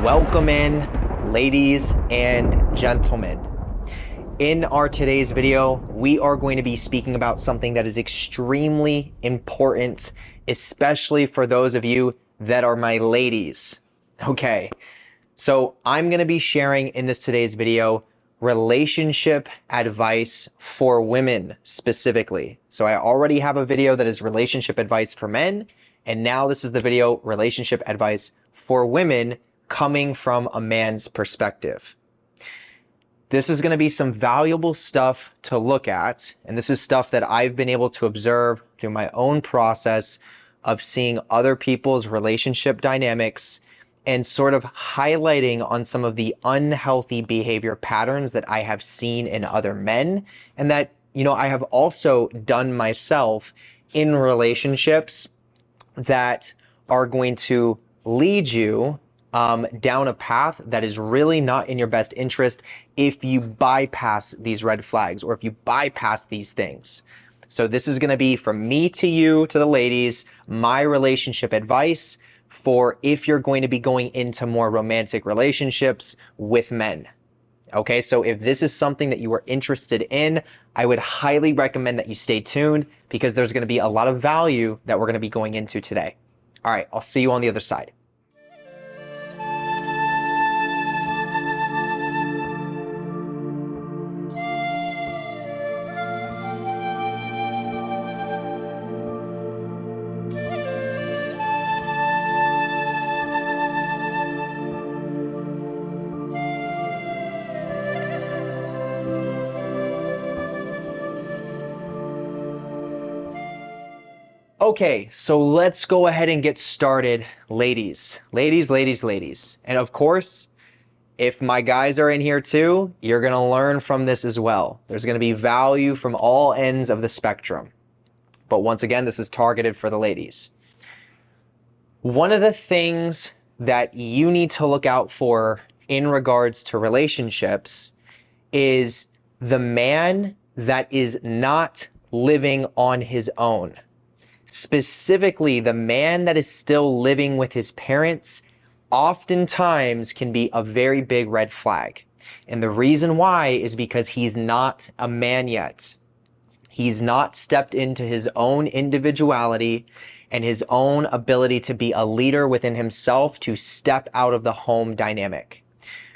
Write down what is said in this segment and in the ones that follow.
Welcome in, ladies and gentlemen. In our today's video, we are going to be speaking about something that is extremely important, especially for those of you that are my ladies. Okay, so I'm going to be sharing in today's video relationship advice for women specifically. So I already have a video that is relationship advice for men, and now this is the video relationship advice for women coming from a man's perspective. This is going to be some valuable stuff to look at, and this is stuff that I've been able to observe through my own process of seeing other people's relationship dynamics and sort of highlighting on some of the unhealthy behavior patterns that I have seen in other men and that, I have also done myself in relationships that are going to lead you down a path that is really not in your best interest if you bypass these red flags or if you bypass these things. So this is going to be from me to you, to the ladies, my relationship advice for if you're going to be going into more romantic relationships with men. Okay, so if this is something that you are interested in, I would highly recommend that you stay tuned because there's going to be a lot of value that we're going to be going into today. All right, I'll see you on the other side. Okay, so let's go ahead and get started, ladies. And of course, if my guys are in here too, you're going to learn from this as well. There's going to be value from all ends of the spectrum. But once again, this is targeted for the ladies. One of the things that you need to look out for in regards to relationships is the man that is not living on his own. Specifically, the man that is still living with his parents oftentimes can be a very big red flag. And the reason why is because he's not a man yet. He's not stepped into his own individuality and his own ability to be a leader within himself to step out of the home dynamic.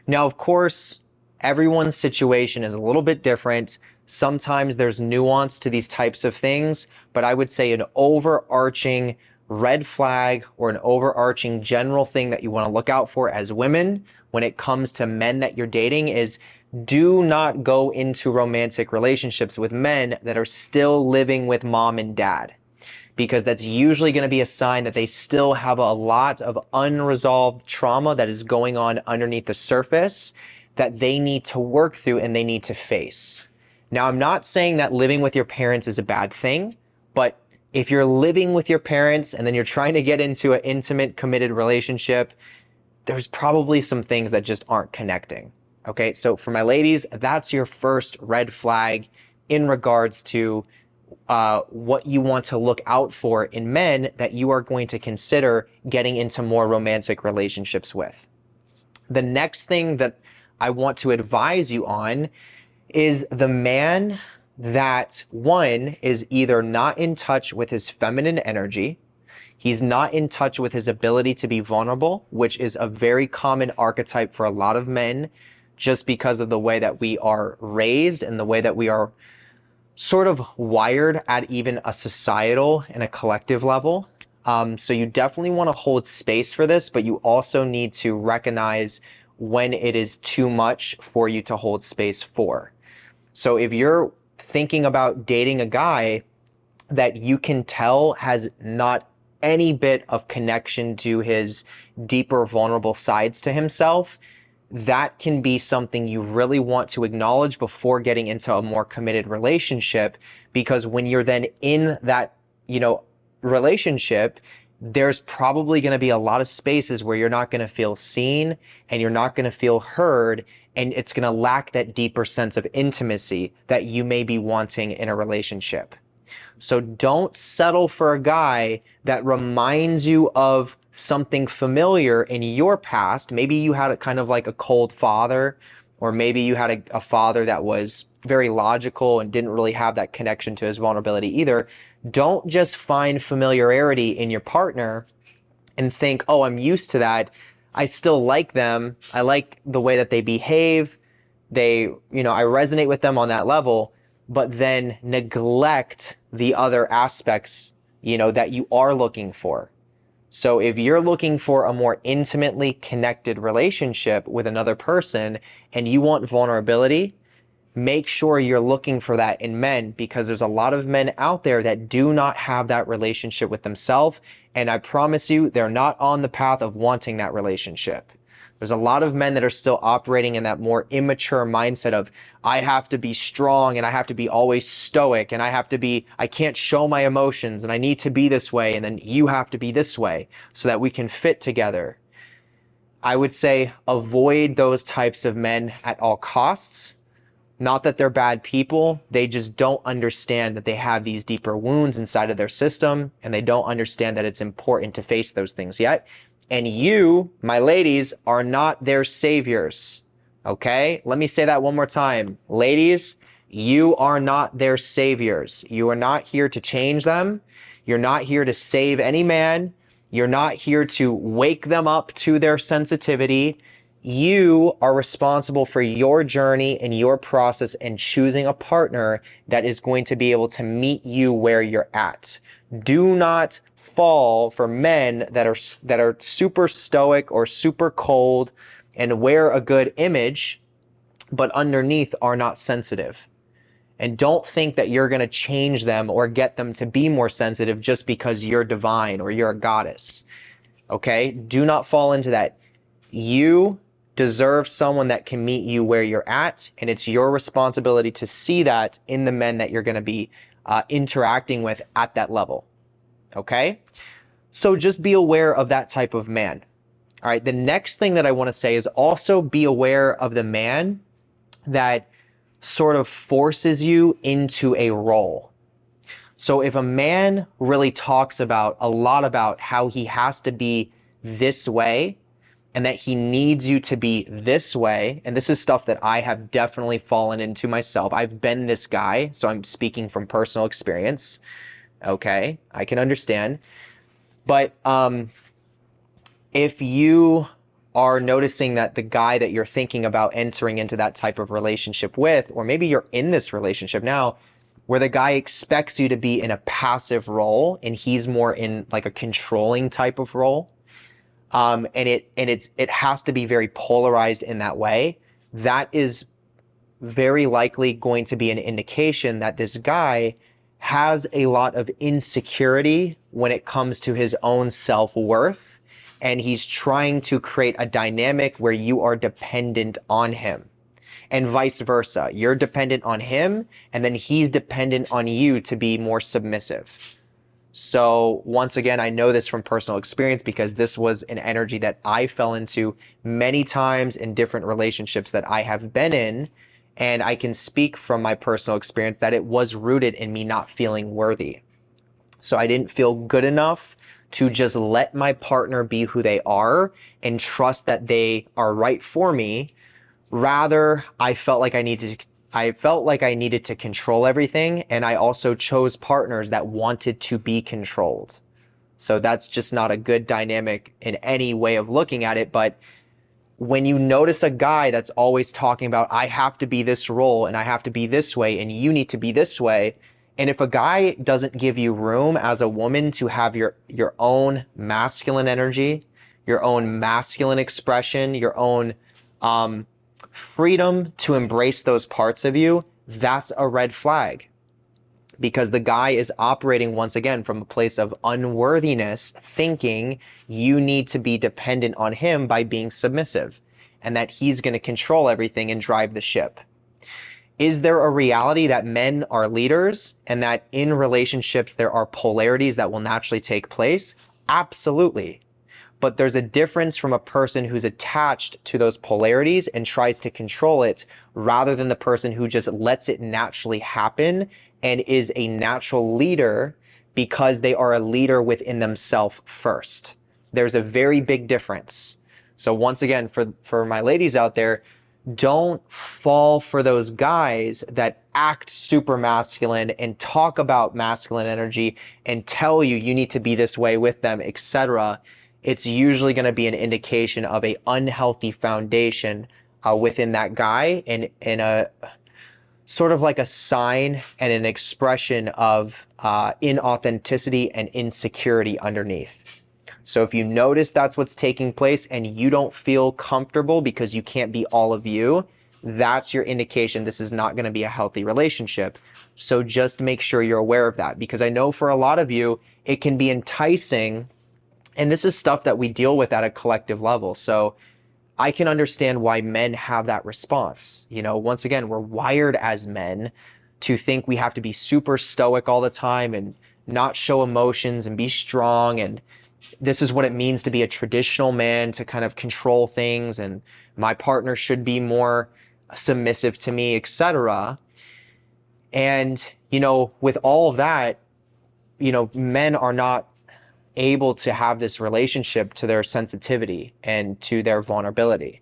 Now, of course, everyone's situation is a little bit different. Sometimes there's nuance to these types of things, but I would say an overarching red flag or an overarching general thing that you want to look out for as women when it comes to men that you're dating is do not go into romantic relationships with men that are still living with mom and dad, because that's usually going to be a sign that they still have a lot of unresolved trauma that is going on underneath the surface that they need to work through and they need to face. Now, I'm not saying that living with your parents is a bad thing, but if you're living with your parents and then you're trying to get into an intimate, committed relationship, there's probably some things that just aren't connecting. Okay, so for my ladies, that's your first red flag in regards to what you want to look out for in men that you are going to consider getting into more romantic relationships with. The next thing that I want to advise you on is the man that, one, is either not in touch with his feminine energy, he's not in touch with his ability to be vulnerable, which is a very common archetype for a lot of men just because of the way that we are raised and the way that we are sort of wired at even a societal and a collective level. So you definitely want to hold space for this, but you also need to recognize when it is too much for you to hold space for. So if you're thinking about dating a guy that you can tell has not any bit of connection to his deeper vulnerable sides to himself, that can be something you really want to acknowledge before getting into a more committed relationship, because when you're then in that, relationship, there's probably going to be a lot of spaces where you're not going to feel seen and you're not going to feel heard, and it's going to lack that deeper sense of intimacy that you may be wanting in a relationship. So don't settle for a guy that reminds you of something familiar in your past. Maybe you had a kind of like a cold father, or maybe you had a father that was very logical and didn't really have that connection to his vulnerability either. Don't just find familiarity in your partner and think, oh, I'm used to that. I still like them. I like the way that they behave. I resonate with them on that level, but then neglect the other aspects, that you are looking for. So if you're looking for a more intimately connected relationship with another person and you want vulnerability, make sure you're looking for that in men, because there's a lot of men out there that do not have that relationship with themselves. And I promise you, they're not on the path of wanting that relationship. There's a lot of men that are still operating in that more immature mindset of, I have to be strong and I have to be always stoic and I can't show my emotions and I need to be this way and then you have to be this way so that we can fit together. I would say avoid those types of men at all costs. Not that they're bad people, they just don't understand that they have these deeper wounds inside of their system, and they don't understand that it's important to face those things yet. And you, my ladies, are not their saviors, okay? Let me say that one more time. Ladies, you are not their saviors. You are not here to change them. You're not here to save any man. You're not here to wake them up to their sensitivity. You are responsible for your journey and your process and choosing a partner that is going to be able to meet you where you're at. Do not fall for men that are super stoic or super cold and wear a good image, but underneath are not sensitive. And don't think that you're going to change them or get them to be more sensitive just because you're divine or you're a goddess. Okay? Do not fall into that. You deserve someone that can meet you where you're at, and it's your responsibility to see that in the men that you're going to be interacting with at that level. Okay? So just be aware of that type of man. All right, the next thing that I want to say is also be aware of the man that sort of forces you into a role. So if a man really talks a lot about how he has to be this way and that he needs you to be this way, and this is stuff that I have definitely fallen into myself. I've been this guy, so I'm speaking from personal experience. Okay, I can understand. But if you are noticing that the guy that you're thinking about entering into that type of relationship with, or maybe you're in this relationship now, where the guy expects you to be in a passive role and he's more in like a controlling type of role, and it has to be very polarized in that way, that is very likely going to be an indication that this guy has a lot of insecurity when it comes to his own self-worth, and he's trying to create a dynamic where you are dependent on him, and vice versa. You're dependent on him, and then he's dependent on you to be more submissive. So once again, I know this from personal experience because this was an energy that I fell into many times in different relationships that I have been in. And I can speak from my personal experience that it was rooted in me not feeling worthy. So I didn't feel good enough to just let my partner be who they are and trust that they are right for me. Rather, I felt like I needed to control everything, and I also chose partners that wanted to be controlled. So that's just not a good dynamic in any way of looking at it. But when you notice a guy that's always talking about, I have to be this role and I have to be this way and you need to be this way, and if a guy doesn't give you room as a woman to have your own masculine energy, your own masculine expression, your own freedom to embrace those parts of you, that's a red flag. Because the guy is operating once again from a place of unworthiness, thinking you need to be dependent on him by being submissive, and that he's going to control everything and drive the ship. Is there a reality that men are leaders and that in relationships there are polarities that will naturally take place? Absolutely. But there's a difference from a person who's attached to those polarities and tries to control it, rather than the person who just lets it naturally happen and is a natural leader because they are a leader within themselves first. There's a very big difference. So once again, for my ladies out there, don't fall for those guys that act super masculine and talk about masculine energy and tell you you need to be this way with them, etc. It's usually going to be an indication of a unhealthy foundation within that guy, and a sort of like a sign and an expression of inauthenticity and insecurity underneath. So if you notice that's what's taking place and you don't feel comfortable because you can't be all of you, that's your indication this is not going to be a healthy relationship. So just make sure you're aware of that, because I know for a lot of you, it can be enticing. And this is stuff that we deal with at a collective level. So I can understand why men have that response. You know, once again, we're wired as men to think we have to be super stoic all the time and not show emotions and be strong, and this is what it means to be a traditional man, to kind of control things, and my partner should be more submissive to me, etc. And, you know, with all of that, you know, men are not able to have this relationship to their sensitivity and to their vulnerability.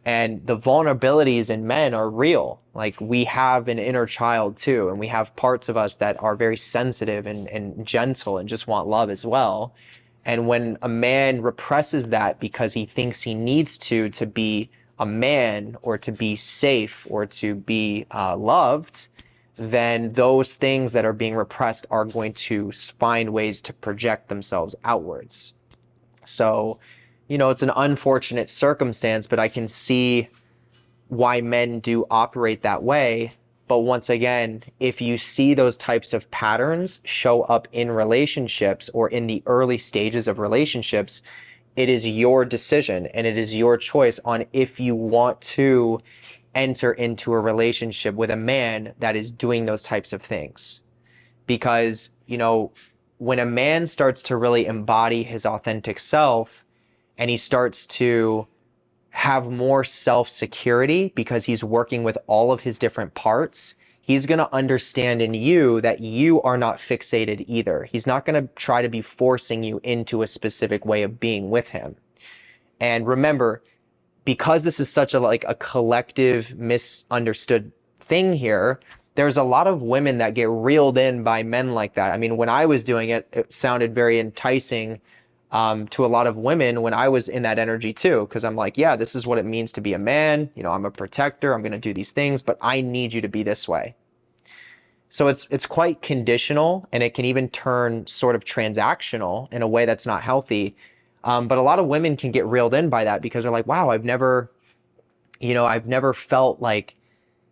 And the vulnerabilities in men are real. Like, we have an inner child too, and we have parts of us that are very sensitive and gentle and just want love as well. And when a man represses that because he thinks he needs to be a man or to be safe or to be loved, then those things that are being repressed are going to find ways to project themselves outwards. So, you know, it's an unfortunate circumstance, but I can see why men do operate that way. But once again, if you see those types of patterns show up in relationships or in the early stages of relationships, it is your decision and it is your choice on if you want to enter into a relationship with a man that is doing those types of things. Because, you know, when a man starts to really embody his authentic self and he starts to have more self-security because he's working with all of his different parts, he's going to understand in you that you are not fixated either. He's not going to try to be forcing you into a specific way of being with him. And remember, because this is such a collective misunderstood thing here, there's a lot of women that get reeled in by men like that. I mean, when I was doing it, it sounded very enticing to a lot of women when I was in that energy too, because I'm like, yeah, this is what it means to be a man. You know, I'm a protector. I'm going to do these things, but I need you to be this way. So it's quite conditional, and it can even turn sort of transactional in a way that's not healthy. But a lot of women can get reeled in by that because they're like, wow, I've never felt like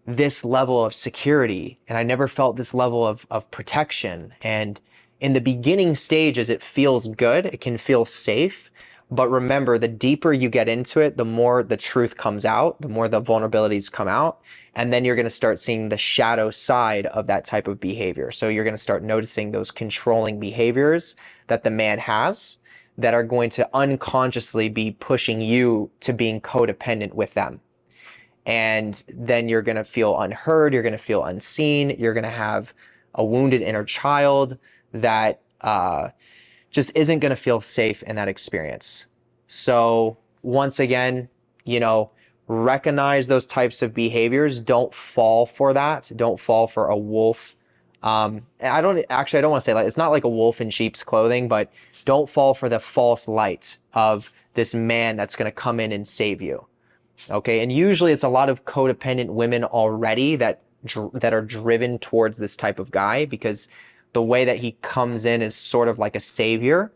this level of security, and I never felt this level of protection. And in the beginning stages, it feels good. It can feel safe. But remember, the deeper you get into it, the more the truth comes out, the more the vulnerabilities come out. And then you're going to start seeing the shadow side of that type of behavior. So you're going to start noticing those controlling behaviors that the man has that are going to unconsciously be pushing you to being codependent with them. And then you're going to feel unheard. You're going to feel unseen. You're going to have a wounded inner child that just isn't going to feel safe in that experience. So once again, you know, recognize those types of behaviors. Don't fall for that. Don't fall for a wolf. I don't want to say, like, it's not like a wolf in sheep's clothing, but don't fall for the false light of this man that's going to come in and save you. Okay. And usually it's a lot of codependent women already that are driven towards this type of guy, because the way that he comes in is sort of like a savior.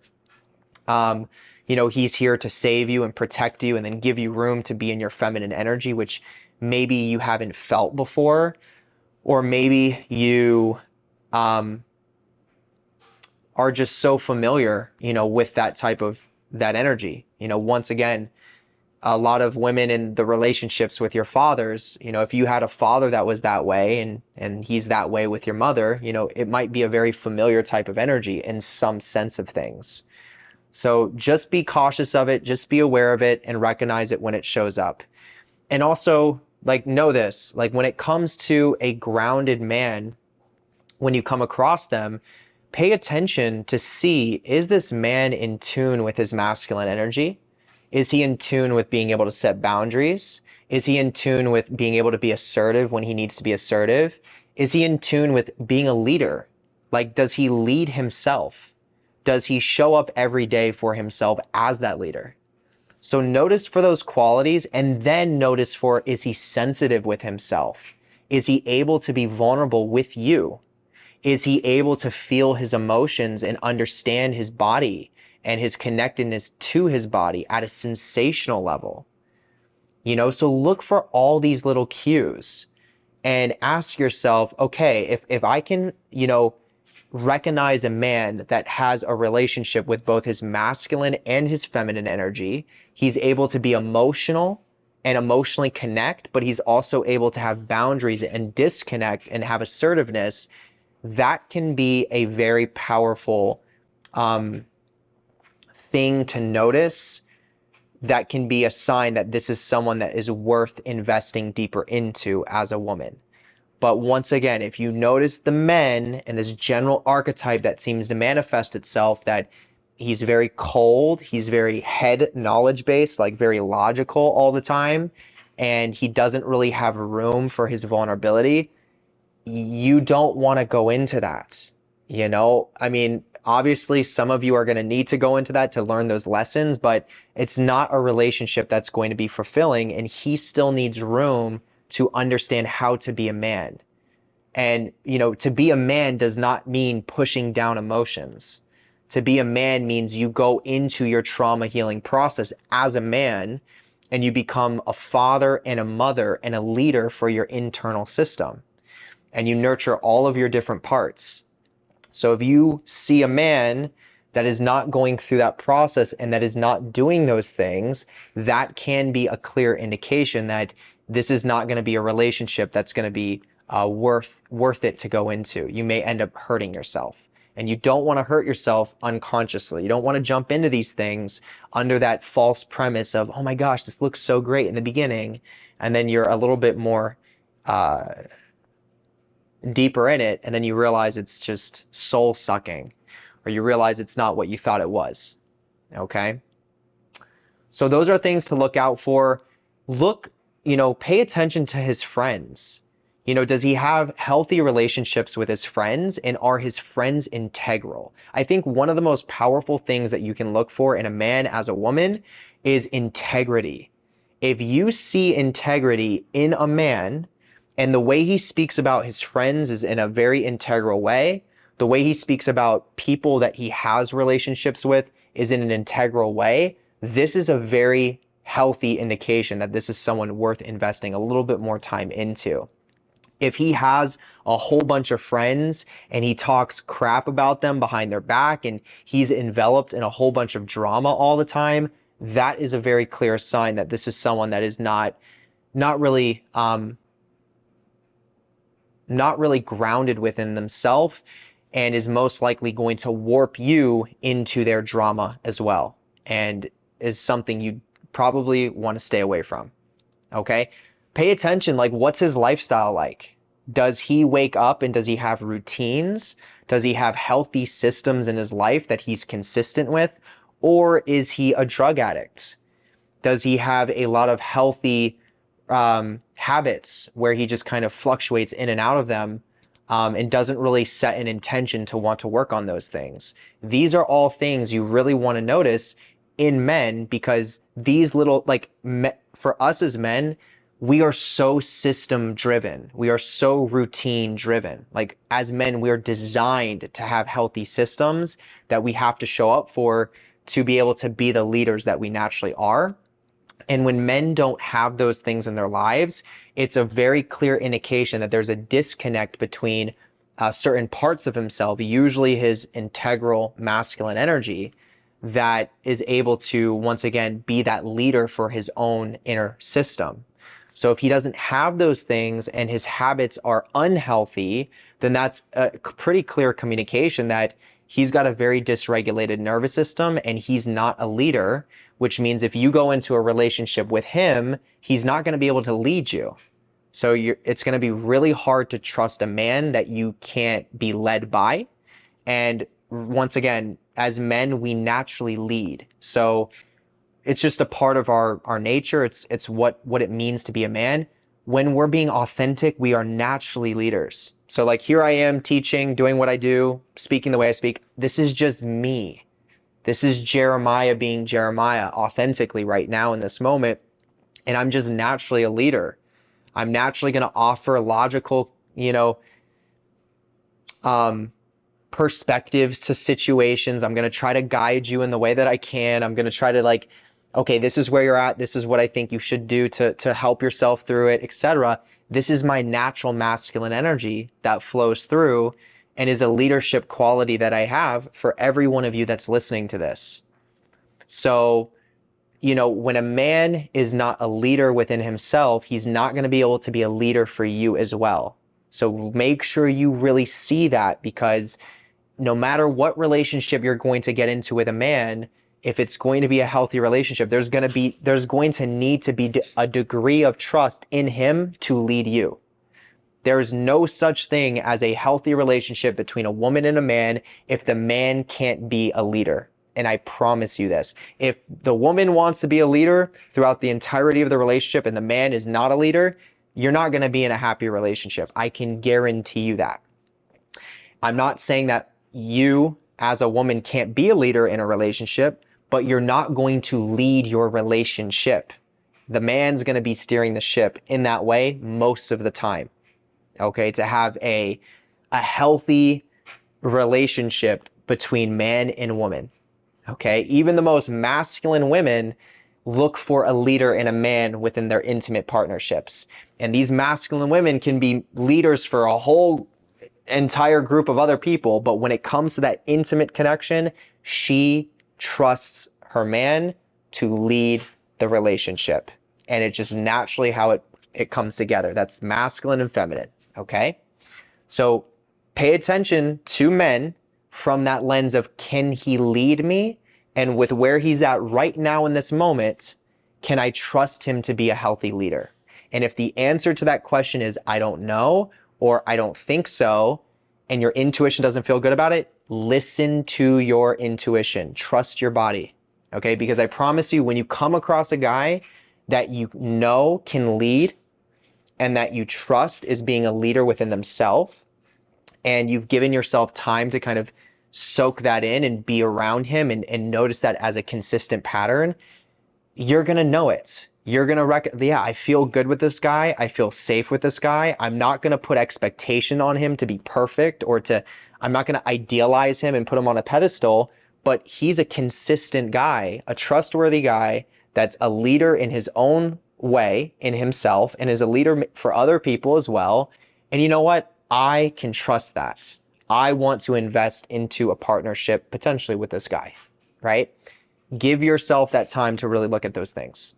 You know, he's here to save you and protect you and then give you room to be in your feminine energy, which maybe you haven't felt before, or maybe you are just so familiar, you know, with that type of that energy. You know, once again, a lot of women in the relationships with your fathers, you know, if you had a father that was that way and he's that way with your mother, you know, it might be a very familiar type of energy in some sense of things. So just be cautious of it, just be aware of it and recognize it when it shows up. And also, like, know this, like, when it comes to a grounded man, when you come across them, pay attention to see, is this man in tune with his masculine energy? Is he in tune with being able to set boundaries? Is he in tune with being able to be assertive when he needs to be assertive? Is he in tune with being a leader? Like, does he lead himself? Does he show up every day for himself as that leader? So notice for those qualities, and then notice for, is he sensitive with himself? Is he able to be vulnerable with you? Is he able to feel his emotions and understand his body and his connectedness to his body at a sensational level? So look for all these little cues and ask yourself, okay, if I can, recognize a man that has a relationship with both his masculine and his feminine energy, he's able to be emotional and emotionally connect, but he's also able to have boundaries and disconnect and have assertiveness. That can be a very powerful thing to notice. That can be a sign that this is someone that is worth investing deeper into as a woman. But once again, if you notice the men and this general archetype that seems to manifest itself, that he's very cold, he's very head knowledge based, like very logical all the time, and he doesn't really have room for his vulnerability, you don't want to go into that. Obviously some of you are going to need to go into that to learn those lessons, but it's not a relationship that's going to be fulfilling, and he still needs room to understand how to be a man. And, to be a man does not mean pushing down emotions. To be a man means you go into your trauma healing process as a man, and you become a father and a mother and a leader for your internal system. And you nurture all of your different parts. So if you see a man that is not going through that process and that is not doing those things, that can be a clear indication that this is not going to be a relationship that's going to be worth it to go into. You may end up hurting yourself, and you don't want to hurt yourself unconsciously. You don't want to jump into these things under that false premise of, oh my gosh, this looks so great in the beginning, and then you're a little bit more deeper in it, and then you realize it's just soul sucking, or you realize it's not what you thought it was. Okay? So those are things to look out for. Pay attention to his friends. Does he have healthy relationships with his friends, and are his friends integral? I think one of the most powerful things that you can look for in a man as a woman is integrity. If you see integrity in a man, and the way he speaks about his friends is in a very integral way, the way he speaks about people that he has relationships with is in an integral way, this is a very healthy indication that this is someone worth investing a little bit more time into. If he has a whole bunch of friends and he talks crap about them behind their back, and he's enveloped in a whole bunch of drama all the time, that is a very clear sign that this is someone that is not really grounded within themselves, and is most likely going to warp you into their drama as well, and is something you probably want to stay away from. Okay? Pay attention, like, what's his lifestyle like? Does he wake up and does he have routines? Does he have healthy systems in his life that he's consistent with? Or is he a drug addict? Does he have a lot of healthy habits where he just kind of fluctuates in and out of them, and doesn't really set an intention to want to work on those things? These are all things you really want to notice in men, because these little, for us as men, we are so system driven. We are so routine driven. Like, as men, we are designed to have healthy systems that we have to show up for to be able to be the leaders that we naturally are. And when men don't have those things in their lives, it's a very clear indication that there's a disconnect between certain parts of himself, usually his integral masculine energy, that is able to, once again, be that leader for his own inner system. So if he doesn't have those things and his habits are unhealthy, then that's a pretty clear communication that he's got a very dysregulated nervous system and he's not a leader, which means if you go into a relationship with him, he's not going to be able to lead you. So it's going to be really hard to trust a man that you can't be led by. And once again, as men, we naturally lead. So it's just a part of our nature. It's what it means to be a man. When we're being authentic, we are naturally leaders. So like here I am teaching, doing what I do, speaking the way I speak. This is just me. This is Jeremiah being Jeremiah authentically right now in this moment. And I'm just naturally a leader. I'm naturally going to offer logical, perspectives to situations. I'm going to try to guide you in the way that I can. I'm going to try to okay, this is where you're at. This is what I think you should do to help yourself through it, etc. This is my natural masculine energy that flows through and is a leadership quality that I have for every one of you that's listening to this. So, when a man is not a leader within himself, he's not going to be able to be a leader for you as well. So make sure you really see that, because no matter what relationship you're going to get into with a man, if it's going to be a healthy relationship, there's going to need to be a degree of trust in him to lead you. There is no such thing as a healthy relationship between a woman and a man if the man can't be a leader. And I promise you this, if the woman wants to be a leader throughout the entirety of the relationship and the man is not a leader, you're not going to be in a happy relationship. I can guarantee you that. I'm not saying that you as a woman can't be a leader in a relationship, but you're not going to lead your relationship. The man's going to be steering the ship in that way most of the time. Okay, to have a healthy relationship between man and woman. Okay, even the most masculine women look for a leader in a man within their intimate partnerships. And these masculine women can be leaders for a whole entire group of other people, but when it comes to that intimate connection, she trusts her man to lead the relationship. And it's just naturally how it comes together. That's masculine and feminine, okay? So pay attention to men from that lens of, can he lead me? And with where he's at right now in this moment, can I trust him to be a healthy leader? And if the answer to that question is, I don't know, or I don't think so, and your intuition doesn't feel good about it, listen to your intuition. Trust your body, okay? Because I promise you, when you come across a guy that you know can lead and that you trust is being a leader within themselves, and you've given yourself time to kind of soak that in and be around him and notice that as a consistent pattern, you're going to know it. You're going to yeah, I feel good with this guy. I feel safe with this guy. I'm not going to put expectation on him to be perfect, or I'm not going to idealize him and put him on a pedestal, but he's a consistent guy, a trustworthy guy that's a leader in his own way, in himself, and is a leader for other people as well. And you know what? I can trust that. I want to invest into a partnership potentially with this guy, right? Give yourself that time to really look at those things.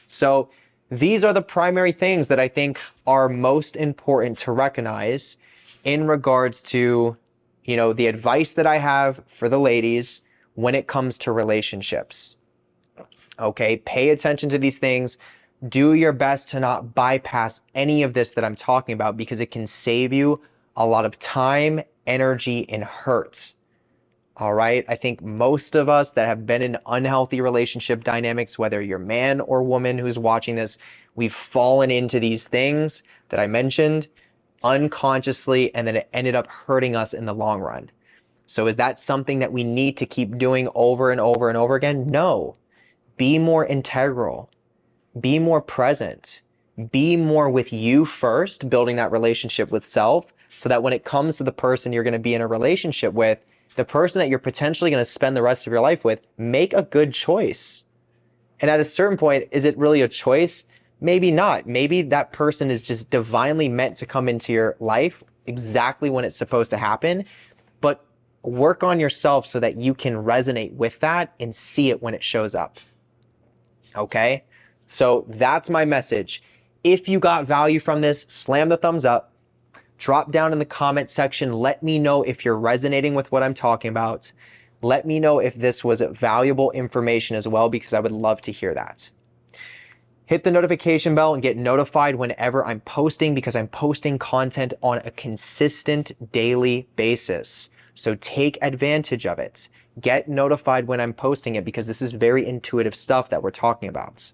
So these are the primary things that I think are most important to recognize in regards to, the advice that I have for the ladies when it comes to relationships. Okay, pay attention to these things. Do your best to not bypass any of this that I'm talking about, because it can save you a lot of time, energy, and hurt. All right. I think most of us that have been in unhealthy relationship dynamics, whether you're man or woman who's watching this, we've fallen into these things that I mentioned unconsciously, and then it ended up hurting us in the long run. So is that something that we need to keep doing over and over and over again? No. Be more integral. Be more present. Be more with you first, building that relationship with self, so that when it comes to the person you're going to be in a relationship with, the person that you're potentially going to spend the rest of your life with, make a good choice. And at a certain point, is it really a choice? Maybe not. Maybe that person is just divinely meant to come into your life exactly when it's supposed to happen. But work on yourself so that you can resonate with that and see it when it shows up. Okay? So that's my message. If you got value from this, slam the thumbs up. Drop down in the comment section. Let me know if you're resonating with what I'm talking about. Let me know if this was valuable information as well, because I would love to hear that. Hit the notification bell and get notified whenever I'm posting, because I'm posting content on a consistent daily basis. So take advantage of it. Get notified when I'm posting it, because this is very intuitive stuff that we're talking about.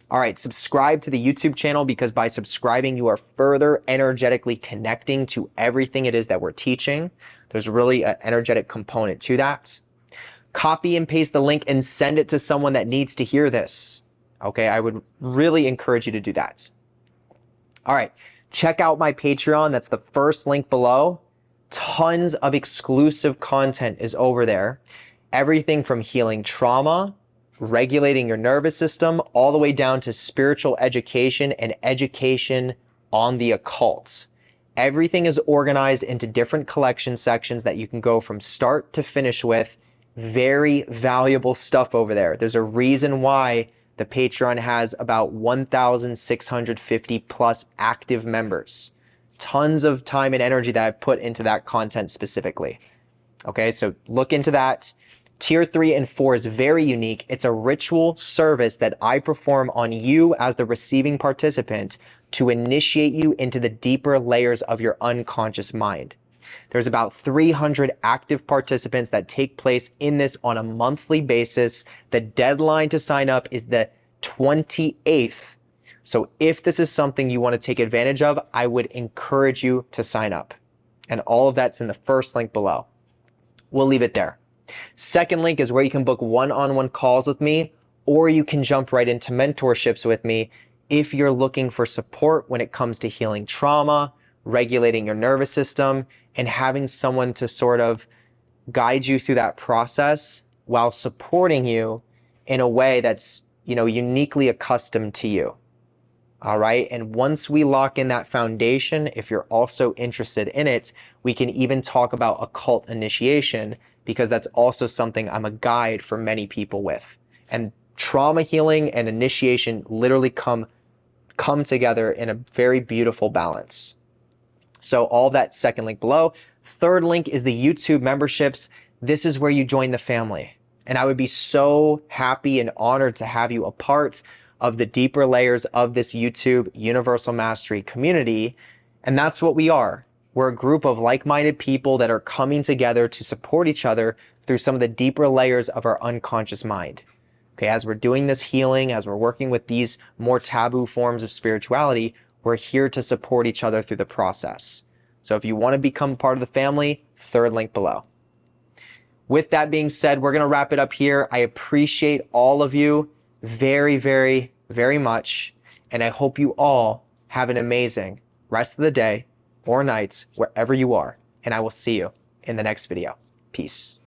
All right, subscribe to the YouTube channel, because by subscribing, you are further energetically connecting to everything it is that we're teaching. There's really an energetic component to that. Copy and paste the link and send it to someone that needs to hear this. Okay, I would really encourage you to do that. All right, check out my Patreon. That's the first link below. Tons of exclusive content is over there. Everything from healing trauma, regulating your nervous system, all the way down to spiritual education and education on the occult. Everything is organized into different collection sections that you can go from start to finish with. Very valuable stuff over there. There's a reason why the Patreon has about 1,650 plus active members. Tons of time and energy that I've put into that content specifically. Okay, so look into that. Tier 3 and 4 is very unique. It's a ritual service that I perform on you as the receiving participant to initiate you into the deeper layers of your unconscious mind. There's about 300 active participants that take place in this on a monthly basis. The deadline to sign up is the 28th. So if this is something you want to take advantage of, I would encourage you to sign up. And all of that's in the first link below. We'll leave it there. Second link is where you can book one-on-one calls with me, or you can jump right into mentorships with me if you're looking for support when it comes to healing trauma, regulating your nervous system, and having someone to sort of guide you through that process while supporting you in a way that's, uniquely accustomed to you. All right. And once we lock in that foundation, if you're also interested in it, we can even talk about occult initiation, because that's also something I'm a guide for many people with. And trauma healing and initiation literally come together in a very beautiful balance. So all that second link below. Third link is the YouTube memberships. This is where you join the family. And I would be so happy and honored to have you a part of the deeper layers of this YouTube Universal Mastery community. And that's what we are. We're a group of like-minded people that are coming together to support each other through some of the deeper layers of our unconscious mind. Okay, as we're doing this healing, as we're working with these more taboo forms of spirituality, we're here to support each other through the process. So if you want to become part of the family, third link below. With that being said, we're going to wrap it up here. I appreciate all of you very, very, very much. And I hope you all have an amazing rest of the day or night, wherever you are. And I will see you in the next video. Peace.